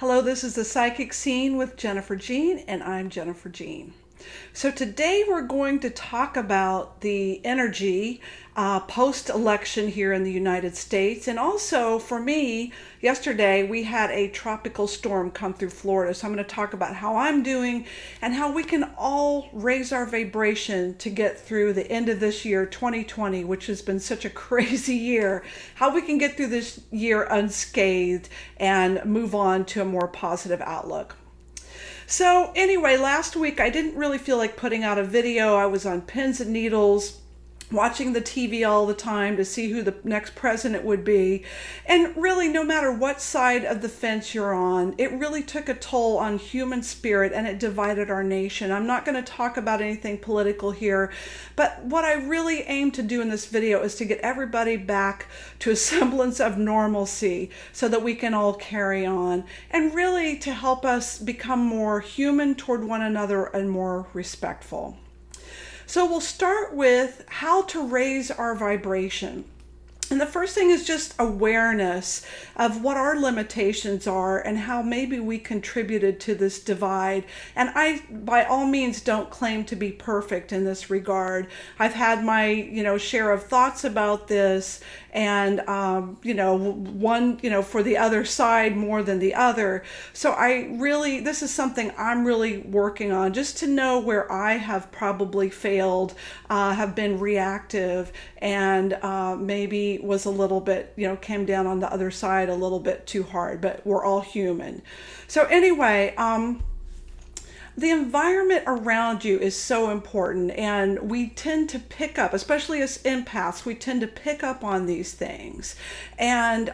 Hello, this is the Psychic Scene with Jennifer Jean, and I'm Jennifer Jean. So today we're going to talk about the energy post-election here in the United States. And also for me, yesterday we had a tropical storm come through Florida. So I'm going to talk about how I'm doing and how we can all raise our vibration to get through the end of this year, 2020, which has been such a crazy year. How we can get through this year unscathed and move on to a more positive outlook. So anyway, last week I didn't really feel like putting out a video. I was on pins and needles, watching the TV all the time to see who the next president would be. And really, no matter what side of the fence you're on, it really took a toll on human spirit and it divided our nation. I'm not going to talk about anything political here, but what I really aim to do in this video is to get everybody back to a semblance of normalcy so that we can all carry on, and really to help us become more human toward one another and more respectful. So we'll start with how to raise our vibration. And the first thing is just awareness of what our limitations are and how maybe we contributed to this divide. And I, by all means, don't claim to be perfect in this regard. I've had my, share of thoughts about this, and, one, for the other side more than the other. So this is something I'm really working on, just to know where I have probably failed, have been reactive, and maybe was a little bit, came down on the other side a little bit too hard, but we're all human. So anyway, the environment around you is so important, and we tend to pick up, especially as empaths, we tend to pick up on these things. And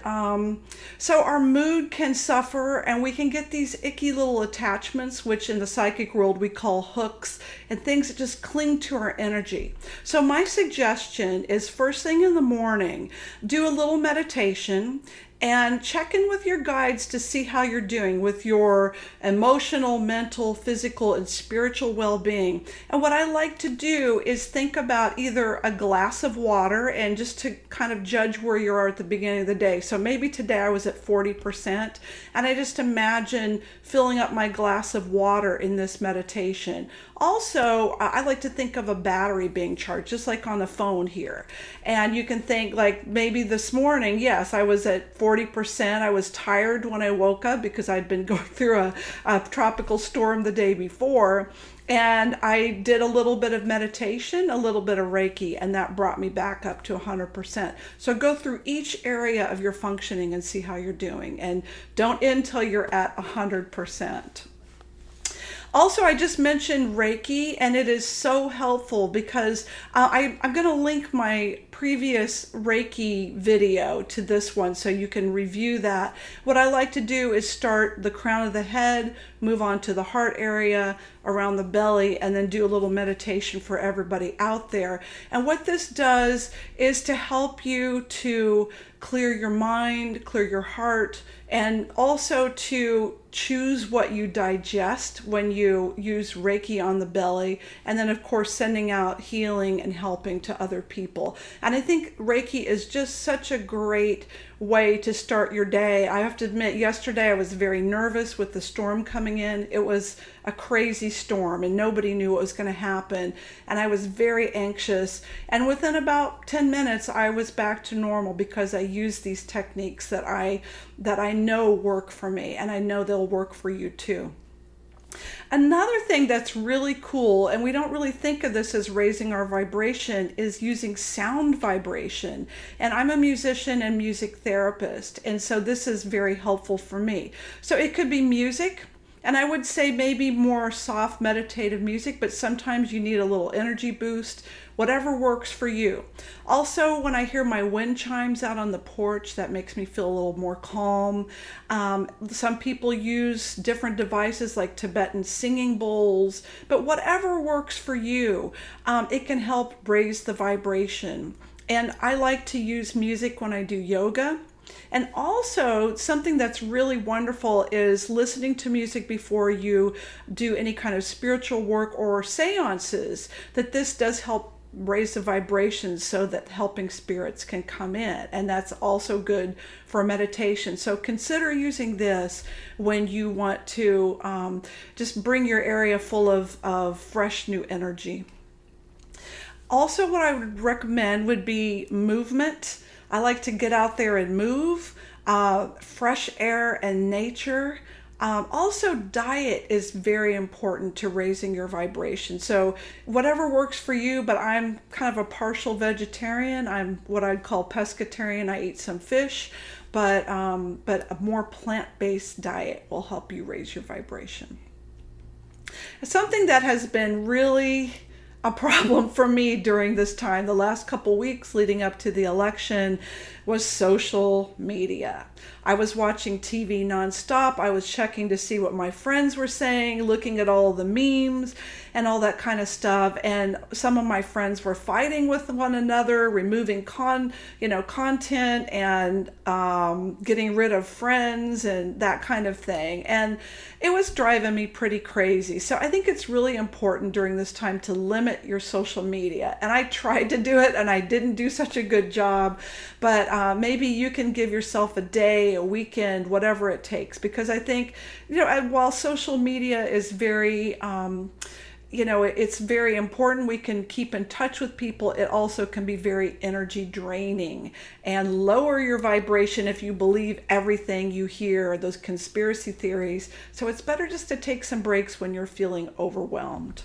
so our mood can suffer, and we can get these icky little attachments, which in the psychic world we call hooks, and things that just cling to our energy. So my suggestion is, first thing in the morning, do a little meditation and check in with your guides to see how you're doing with your emotional, mental, physical, and spiritual well-being. And what I like to do is think about either a glass of water, and just to kind of judge where you are at the beginning of the day. So maybe today I was at 40%, and I just imagine filling up my glass of water in this meditation. Also, I like to think of a battery being charged, just like on the phone here. And you can think, like, maybe this morning, yes, I was at 40%. I was tired when I woke up because I'd been going through a tropical storm the day before. And I did a little bit of meditation, a little bit of Reiki, and that brought me back up to 100%. So go through each area of your functioning and see how you're doing. And don't end till you're at 100%. Also, I just mentioned Reiki, and it is so helpful because I'm going to link my previous Reiki video to this one so you can review that. What I like to do is start the crown of the head, move on to the heart area, around the belly, and then do a little meditation for everybody out there. And what this does is to help you to clear your mind, clear your heart, and also to choose what you digest when you use Reiki on the belly, and then of course sending out healing and helping to other people. And I think Reiki is just such a great way to start your day. I have to admit, yesterday I was very nervous with the storm coming in. It was a crazy storm and nobody knew what was going to happen, and I was very anxious, and within about 10 minutes I was back to normal because I used these techniques that I know work for me, and I know they'll work for you too. Another thing that's really cool, and we don't really think of this as raising our vibration, is using sound vibration. And I'm a musician and music therapist, and so this is very helpful for me. So it could be music, and I would say maybe more soft meditative music, but sometimes you need a little energy boost, whatever works for you. Also, when I hear my wind chimes out on the porch, that makes me feel a little more calm. Some people use different devices like Tibetan singing bowls, but whatever works for you, it can help raise the vibration. And I like to use music when I do yoga. And also, something that's really wonderful is listening to music before you do any kind of spiritual work or seances, that this does help raise the vibrations so that helping spirits can come in. And that's also good for meditation. So consider using this when you want to just bring your area full of fresh new energy. Also, what I would recommend would be movement. I like to get out there and move, fresh air and nature. Also, diet is very important to raising your vibration. So whatever works for you, but I'm kind of a partial vegetarian. I'm what I'd call pescatarian. I eat some fish, but a more plant-based diet will help you raise your vibration. Something that has been really a problem for me during this time, the last couple weeks leading up to the election, was social media. I was watching TV nonstop. I was checking to see what my friends were saying, looking at all the memes and all that kind of stuff. And some of my friends were fighting with one another, removing content and getting rid of friends and that kind of thing. And it was driving me pretty crazy. So I think it's really important during this time to limit your social media. And I tried to do it and I didn't do such a good job, but maybe you can give yourself a day, a weekend, whatever it takes, because I think, while social media is very, it's very important. We can keep in touch with people. It also can be very energy draining and lower your vibration if you believe everything you hear, those conspiracy theories. So it's better just to take some breaks when you're feeling overwhelmed.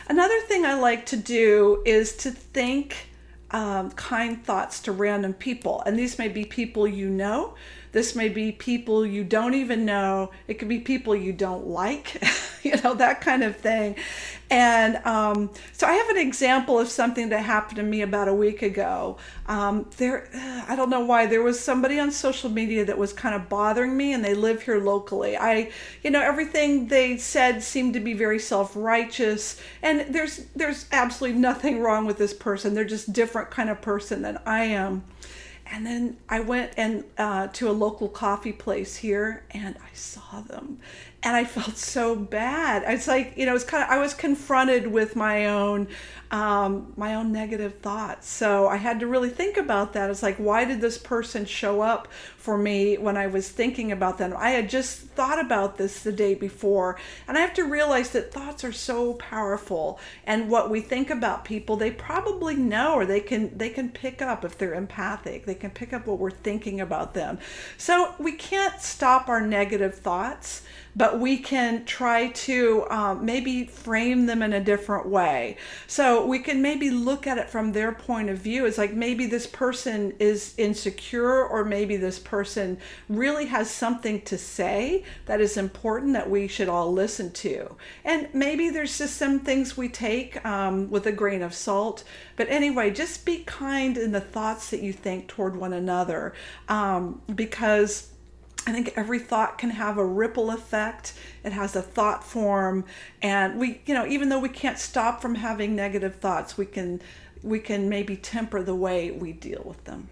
Another thing I like to do is to think kind thoughts to random people. And these may be people you know. This may be people you don't even know. It could be people you don't like, that kind of thing. And so I have an example of something that happened to me about a week ago. I don't know why, there was somebody on social media that was kind of bothering me, and they live here locally. Everything they said seemed to be very self-righteous, and there's absolutely nothing wrong with this person. They're just different kind of person than I am. And then I went to a local coffee place here, and I saw them, and I felt so bad. It's like, it's kind of, I was confronted with my own negative thoughts. So I had to really think about that. It's like, why did this person show up for me when I was thinking about them? I had just thought about this the day before, and I have to realize that thoughts are so powerful, and what we think about people, they probably know, or they can pick up if they're empathic. They can pick up what we're thinking about them. So we can't stop our negative thoughts, but we can try to maybe frame them in a different way. So we can maybe look at it from their point of view. It's like, maybe this person is insecure, or maybe this person really has something to say that is important that we should all listen to. And maybe there's just some things we take with a grain of salt. But anyway, just be kind in the thoughts that you think toward one another, because I think every thought can have a ripple effect. It has a thought form, and we, even though we can't stop from having negative thoughts, we can maybe temper the way we deal with them.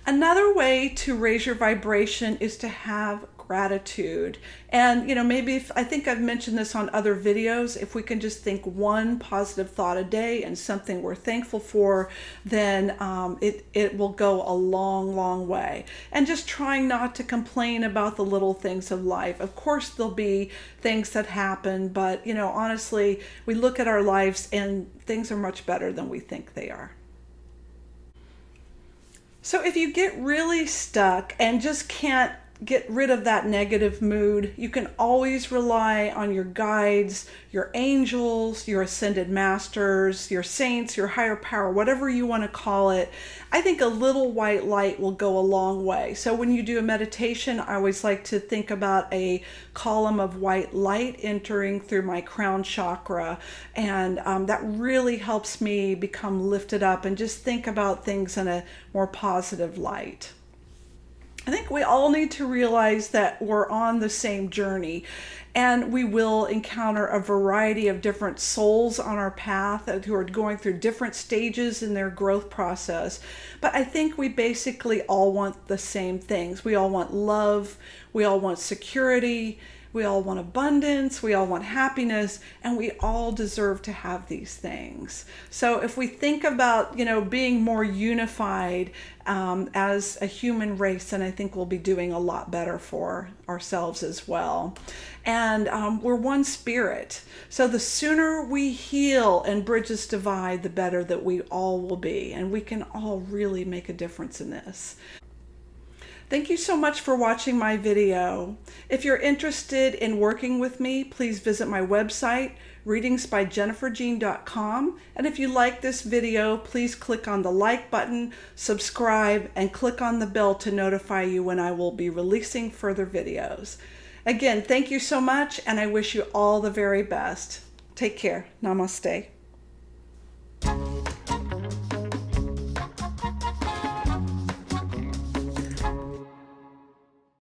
Another way to raise your vibration is to have gratitude. And, maybe I think I've mentioned this on other videos, if we can just think one positive thought a day and something we're thankful for, then it will go a long, long way. And just trying not to complain about the little things of life. Of course, there'll be things that happen, but, honestly, we look at our lives and things are much better than we think they are. So if you get really stuck and just can't get rid of that negative mood, you can always rely on your guides, your angels, your ascended masters, your saints, your higher power, whatever you want to call it. I think a little white light will go a long way. So when you do a meditation, I always like to think about a column of white light entering through my crown chakra. And that really helps me become lifted up and just think about things in a more positive light. I think we all need to realize that we're on the same journey, and we will encounter a variety of different souls on our path who are going through different stages in their growth process. But I think we basically all want the same things. We all want love. We all want security. We all want abundance, we all want happiness, and we all deserve to have these things. So if we think about, being more unified as a human race, then I think we'll be doing a lot better for ourselves as well. And we're one spirit. So the sooner we heal and bridge this divide, the better that we all will be. And we can all really make a difference in this. Thank you so much for watching my video. If you're interested in working with me, please visit my website, readingsbyjenniferjean.com. And if you like this video, please click on the like button, subscribe, and click on the bell to notify you when I will be releasing further videos. Again, thank you so much, and I wish you all the very best. Take care. Namaste.